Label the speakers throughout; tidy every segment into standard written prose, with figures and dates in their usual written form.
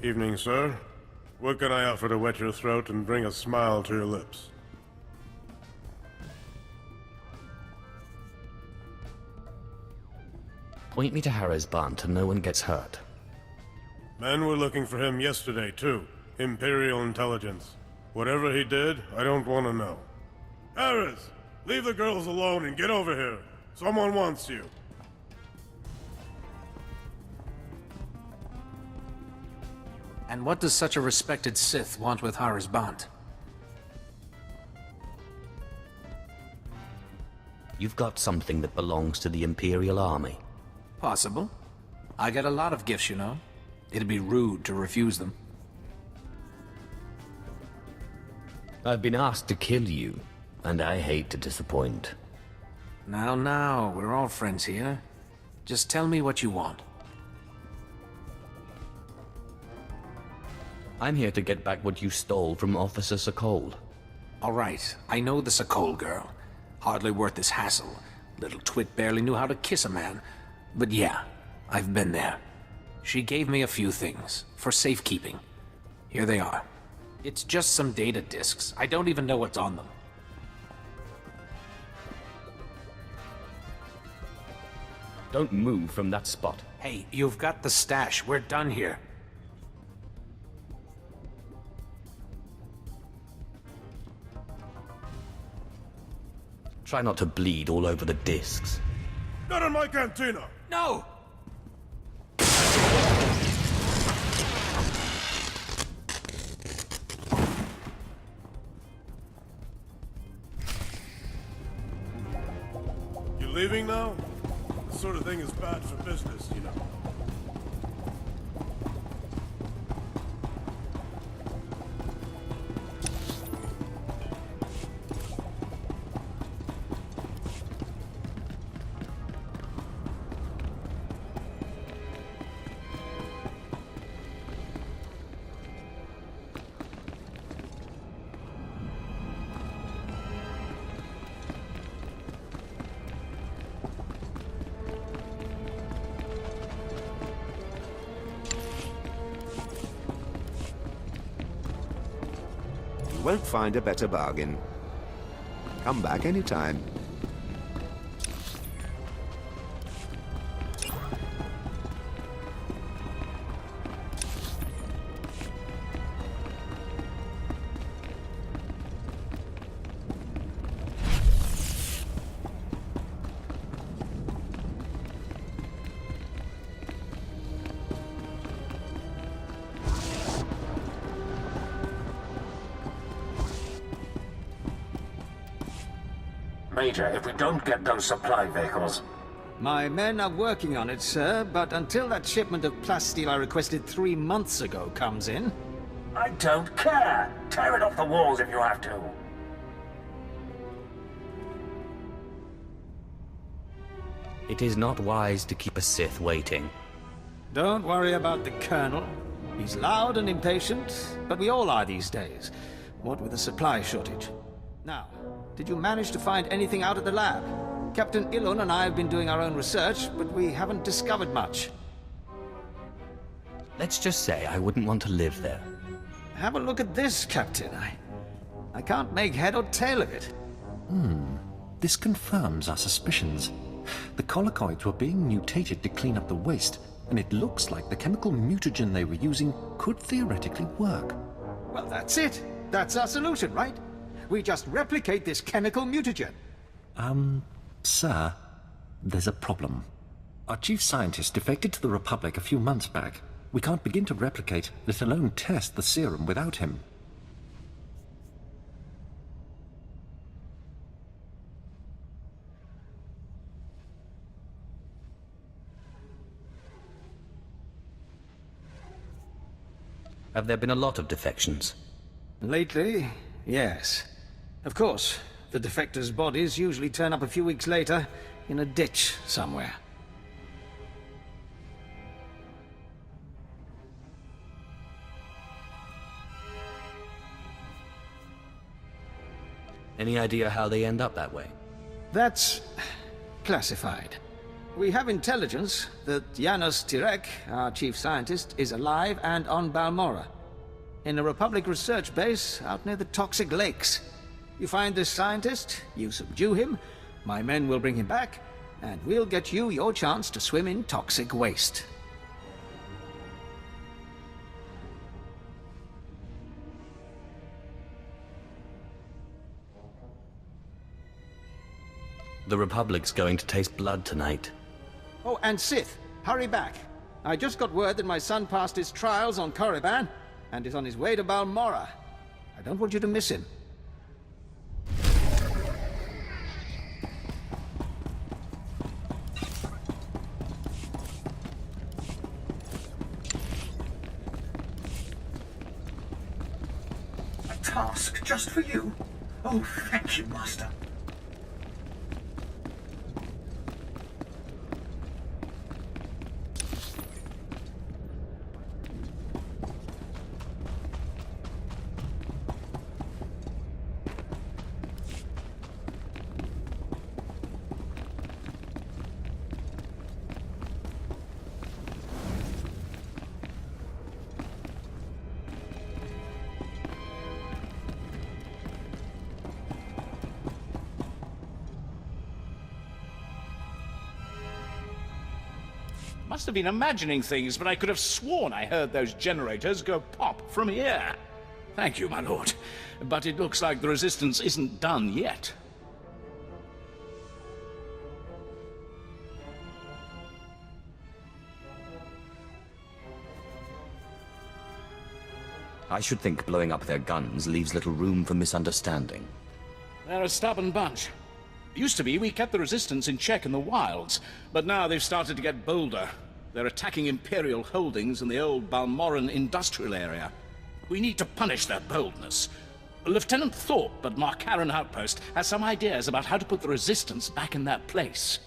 Speaker 1: Evening, sir. What can I offer to wet your throat and bring a smile to your lips?
Speaker 2: Point me to Harrow's barn so no one gets hurt.
Speaker 1: Men were looking for him yesterday, too. Imperial intelligence. Whatever he did, I don't want to know. Harris! Leave the girls alone and get over here. Someone wants you.
Speaker 3: And what does such a respected Sith want with Hara's Bond?
Speaker 2: You've got something that belongs to the Imperial Army.
Speaker 3: Possible. I get a lot of gifts, you know. It'd be rude to refuse them.
Speaker 2: I've been asked to kill you, and I hate to disappoint.
Speaker 3: Now, we're all friends here. Just tell me what you want.
Speaker 2: I'm here to get back what you stole from Officer Sokold.
Speaker 3: All right, I know the Sokold girl. Hardly worth this hassle. Little twit barely knew how to kiss a man. But yeah, I've been there. She gave me a few things, for safekeeping. Here they are. It's just some data disks. I don't even know what's on them.
Speaker 2: Don't move from that spot.
Speaker 3: Hey, you've got the stash. We're done here.
Speaker 2: Try not to bleed all over the discs.
Speaker 1: Not in my cantina!
Speaker 3: No!
Speaker 1: You leaving now? This sort of thing is bad for business, you know.
Speaker 4: Won't find a better bargain. Come back anytime.
Speaker 5: Major, if we don't get those supply vehicles...
Speaker 6: My men are working on it, sir, but until that shipment of plasteel I requested 3 months ago comes in...
Speaker 5: I don't care! Tear it off the walls if you have to!
Speaker 2: It is not wise to keep a Sith waiting.
Speaker 6: Don't worry about the Colonel. He's loud and impatient, but we all are these days. What with the supply shortage. Now, did you manage to find anything out at the lab? Captain Ilon and I have been doing our own research, but we haven't discovered much.
Speaker 2: Let's just say I wouldn't want to live there.
Speaker 6: Have a look at this, Captain. I can't make head or tail of it.
Speaker 7: This confirms our suspicions. The collocoids were being mutated to clean up the waste, and it looks like the chemical mutagen they were using could theoretically work.
Speaker 6: Well, that's it. That's our solution, right? We just replicate this chemical mutagen.
Speaker 7: Sir, there's a problem. Our chief scientist defected to the Republic a few months back. We can't begin to replicate, let alone test the serum without him.
Speaker 2: Have there been a lot of defections?
Speaker 6: Lately, yes. Of course, the defectors' bodies usually turn up a few weeks later in a ditch somewhere.
Speaker 2: Any idea how they end up that way?
Speaker 6: That's classified. We have intelligence that Janos Tirek, our chief scientist, is alive and on Balmora, in a Republic research base out near the Toxic Lakes. You find this scientist, you subdue him, my men will bring him back, and we'll get you your chance to swim in toxic waste.
Speaker 2: The Republic's going to taste blood tonight.
Speaker 6: Oh, and Sith, hurry back. I just got word that my son passed his trials on Korriban, and is on his way to Balmora. I don't want you to miss him.
Speaker 5: A task just for you? Oh, thank you, Master.
Speaker 8: Must have been imagining things, but I could have sworn I heard those generators go pop from here. Thank you, my lord. But it looks like the resistance isn't done yet.
Speaker 2: I should think blowing up their guns leaves little room for misunderstanding.
Speaker 8: They're a stubborn bunch. Used to be we kept the resistance in check in the wilds, but now they've started to get bolder. They're attacking Imperial holdings in the old Balmoran industrial area. We need to punish their boldness. Lieutenant Thorpe at Markaran Outpost has some ideas about how to put the resistance back in their place.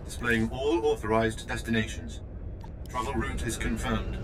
Speaker 9: Displaying all authorized destinations. Travel route is confirmed.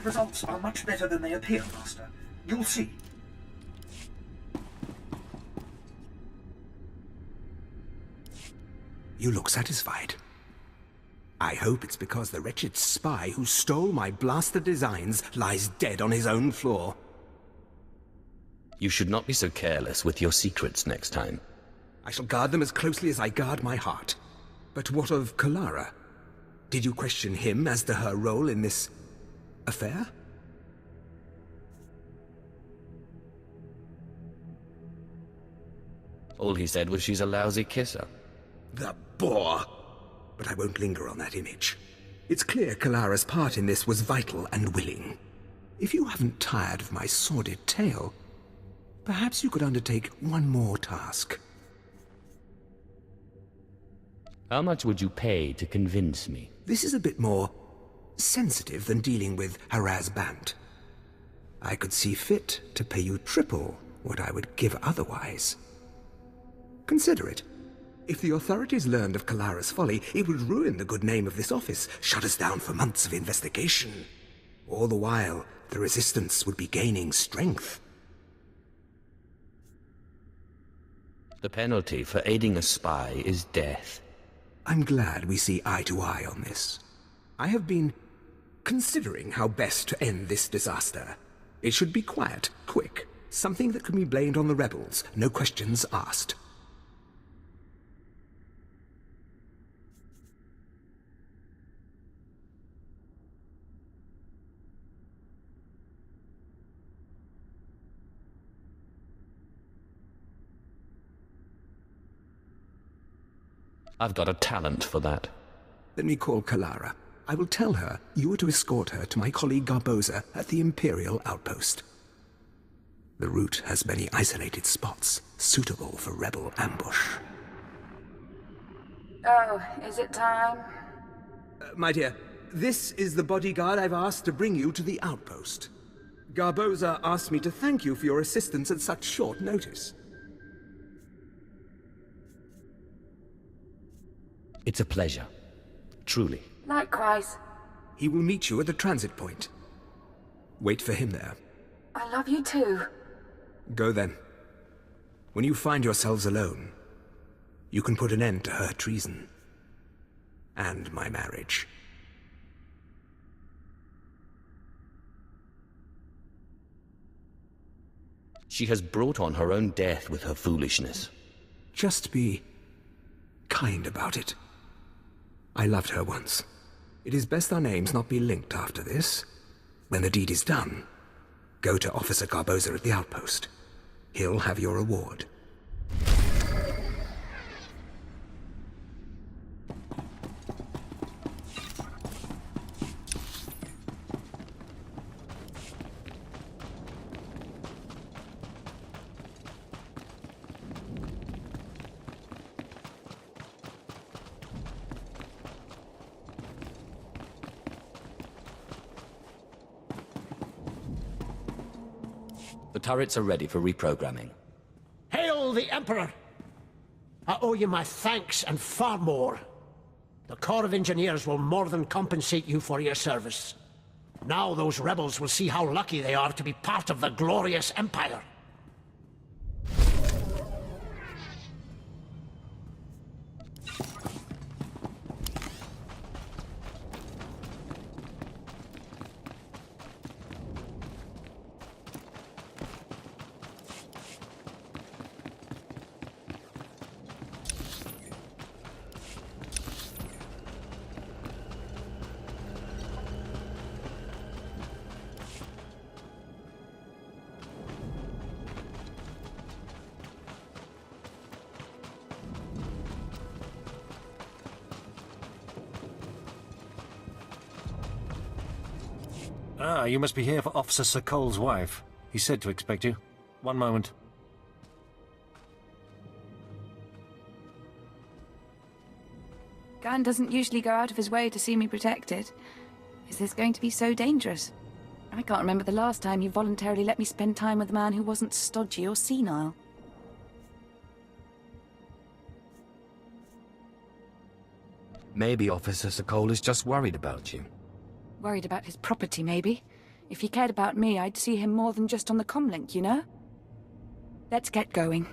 Speaker 5: The results are much better than they appear, Master. You'll see.
Speaker 10: You look satisfied. I hope it's because the wretched spy who stole my blaster designs lies dead on his own floor.
Speaker 2: You should not be so careless with your secrets next time.
Speaker 10: I shall guard them as closely as I guard my heart. But what of Kalara? Did you question him as to her role in this affair?
Speaker 2: All he said was she's a lousy kisser.
Speaker 10: The bore! But I won't linger on that image. It's clear Kalara's part in this was vital and willing. If you haven't tired of my sordid tale, perhaps you could undertake one more task.
Speaker 2: How much would you pay to convince me?
Speaker 10: This is a bit more sensitive than dealing with Haraz Bant. I could see fit to pay you triple what I would give otherwise. Consider it. If the authorities learned of Kalara's folly, it would ruin the good name of this office, shut us down for months of investigation. All the while, the Resistance would be gaining strength.
Speaker 2: The penalty for aiding a spy is death.
Speaker 10: I'm glad we see eye to eye on this. I have been considering how best to end this disaster. It should be quiet, quick, something that can be blamed on the rebels, no questions asked.
Speaker 2: I've got a talent for that.
Speaker 10: Let me call Kalara. I will tell her you are to escort her to my colleague Garboza at the Imperial outpost. The route has many isolated spots, suitable for rebel ambush.
Speaker 11: Oh, is it time?
Speaker 10: My dear, this is the bodyguard I've asked to bring you to the outpost. Garboza asked me to thank you for your assistance at such short notice.
Speaker 2: It's a pleasure. Truly.
Speaker 11: Likewise.
Speaker 10: He will meet you at the transit point. Wait for him there.
Speaker 11: I love you too.
Speaker 10: Go then. When you find yourselves alone, you can put an end to her treason. And my marriage.
Speaker 2: She has brought on her own death with her foolishness.
Speaker 10: Just be kind about it. I loved her once. It is best our names not be linked after this. When the deed is done, go to Officer Garboza at the outpost. He'll have your reward.
Speaker 2: The turrets are ready for reprogramming.
Speaker 12: Hail the Emperor! I owe you my thanks and far more. The Corps of Engineers will more than compensate you for your service. Now those rebels will see how lucky they are to be part of the glorious Empire.
Speaker 7: Ah, you must be here for Officer Sokol's wife. He said to expect you. One moment.
Speaker 11: Gunn doesn't usually go out of his way to see me protected. Is this going to be so dangerous? I can't remember the last time you voluntarily let me spend time with a man who wasn't stodgy or senile.
Speaker 2: Maybe Officer Sokol is just worried about you.
Speaker 11: Worried about his property, maybe. If he cared about me, I'd see him more than just on the comlink, you know? Let's get going.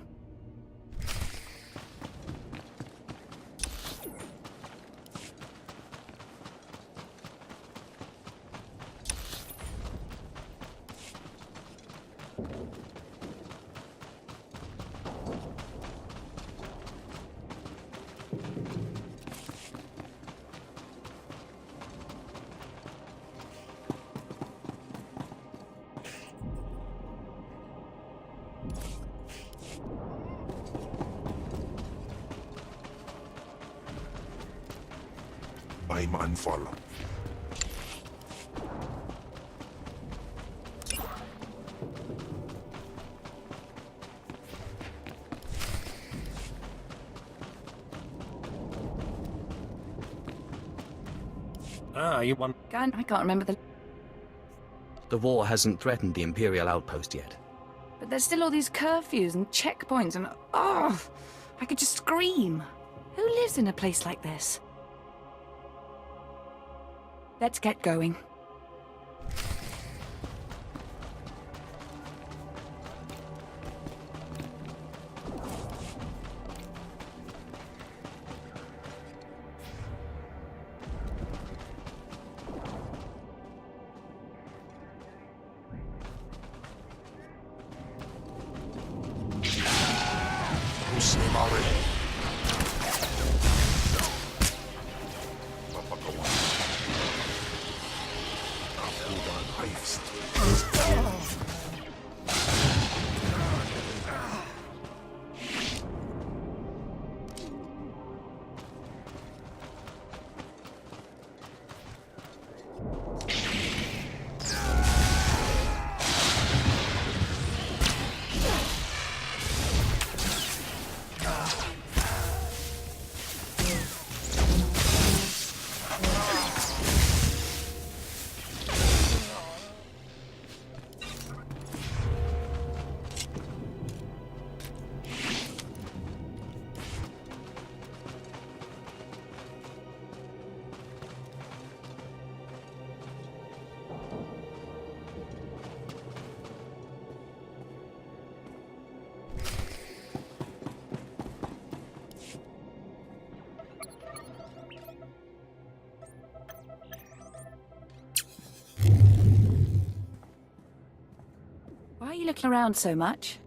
Speaker 13: I'm unfollow.
Speaker 7: Ah, you want...
Speaker 11: Gun, I can't remember the...
Speaker 2: The war hasn't threatened the Imperial outpost yet.
Speaker 11: But there's still all these curfews and checkpoints and... Oh! I could just scream. Who lives in a place like this? Let's get going. Why are you looking around so much?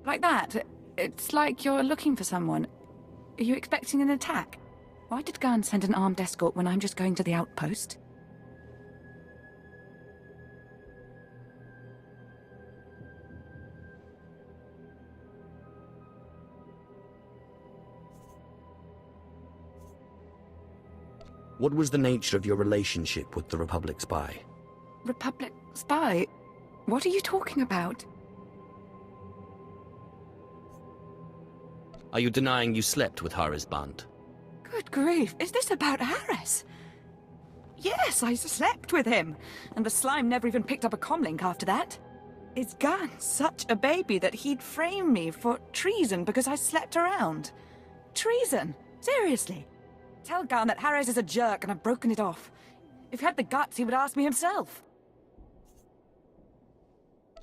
Speaker 11: Like that? It's like you're looking for someone. Are you expecting an attack? Why did Gunn send an armed escort when I'm just going to the outpost?
Speaker 2: What was the nature of your relationship with the Republic spy?
Speaker 11: Republic spy? What are you talking about?
Speaker 2: Are you denying you slept with Harris Band?
Speaker 11: Good grief, is this about Harris? Yes, I slept with him, and the slime never even picked up a comlink after that. Is Gunn such a baby that he'd frame me for treason because I slept around? Treason? Seriously? Tell Gunn that Harris is a jerk and I've broken it off. If he had the guts, he would ask me himself.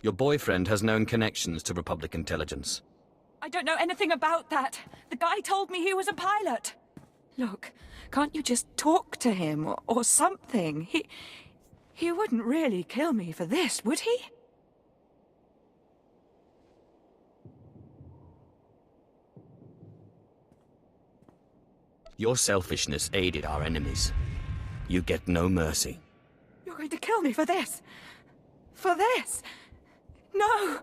Speaker 2: Your boyfriend has known connections to Republic intelligence.
Speaker 11: I don't know anything about that. The guy told me he was a pilot. Look, can't you just talk to him or something? He wouldn't really kill me for this, would he?
Speaker 2: Your selfishness aided our enemies. You get no mercy.
Speaker 11: You're going to kill me for this? For this? No!